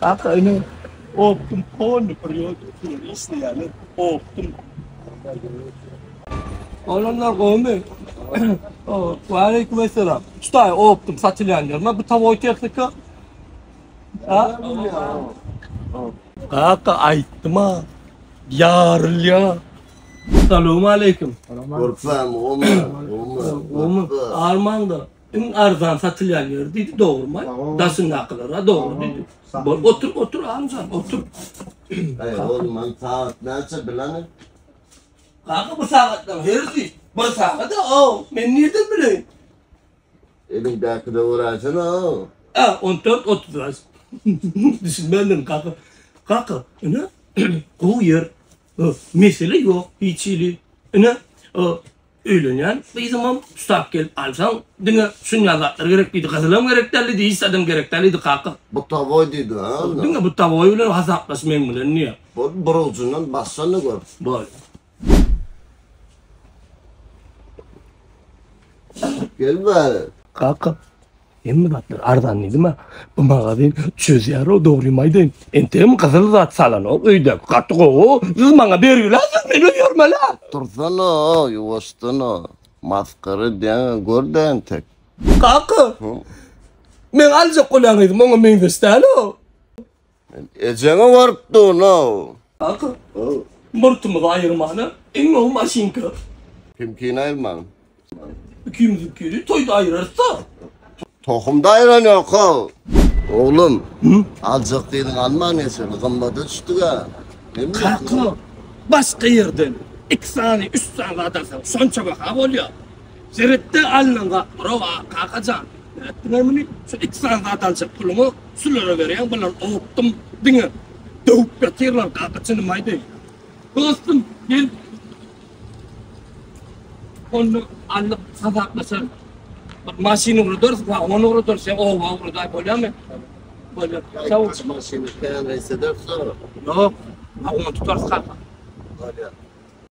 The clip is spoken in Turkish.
Kanka ini optum konu periode isti yani optum. Olanlar koymuyor. Aleykümselam. Ustay optum satılan yer. Bu tavoy teknika. Ha? Kanka ayttım ha. Yarıl ya. Selamun aleyküm. Korkmam, Oğlum Armanda. En arzan satılan yer dedi doğru mu? Dasın akıllara doğru dedi. Otur Hamza otur. Hayır oğlum ben saat neyse bilenim. Kanka bu saatten herzi. Bu saatte o. Ben nereden bileyim? Elindeki de uğraşın o. 14-30. Düşünmedim kanka. Kanka ne? O yer. Mesele yok. Hiçili. Ne? Öylenen bir zaman tutak gel alsan dine sünnetler gerekliydi. Kazılam gerekliydi. İstedim gerekliydi kanka. Bu tavoy dedi ha. Dine bu tavoy bilen hesaplaşmayın bilen niye? Bu buruzundan bassana gör. Böyle. Gel bari. Kanka. Emmi batlar ardan değil mi? Bu mağazin çözüyor o doğrumaydı. Entem kızıl zat salan o öyle katı o. Siz bana veriyorlar siz beni yorma la. Dursana o, yuvastana. Maskara diyen gördün tek. Kanka. Ben alacak kulağıydım ama ben vestel o. Ecene vardı ona. Kanka. Mırtımı ayırmanı en o maşinka. Kimkine ayırman? Kimizkili toyda ayırırsa. Tohumda ayıran yok o. Oğlum. Alacak dedin alma neyse. Gımbada düştü ha. Kanka. Başka yerden 2 saniye 3 saniye atarsan son çabuk ha oluyor. Zerette alnanga brava kakacan. Zerette şu 2 saniye atarsak pulumu sulara veriyen bunlar optum dine. Doğup yatırlar kakacını maydı. Dostum gel. Onu alıp sadaklasın. Maşini vururuz, onu vururuz. O vururuz. Böyle mi? Böyle. Çavuş. Maşini falan reis ederse. Yok. Onu tutarız kanka. Hadi.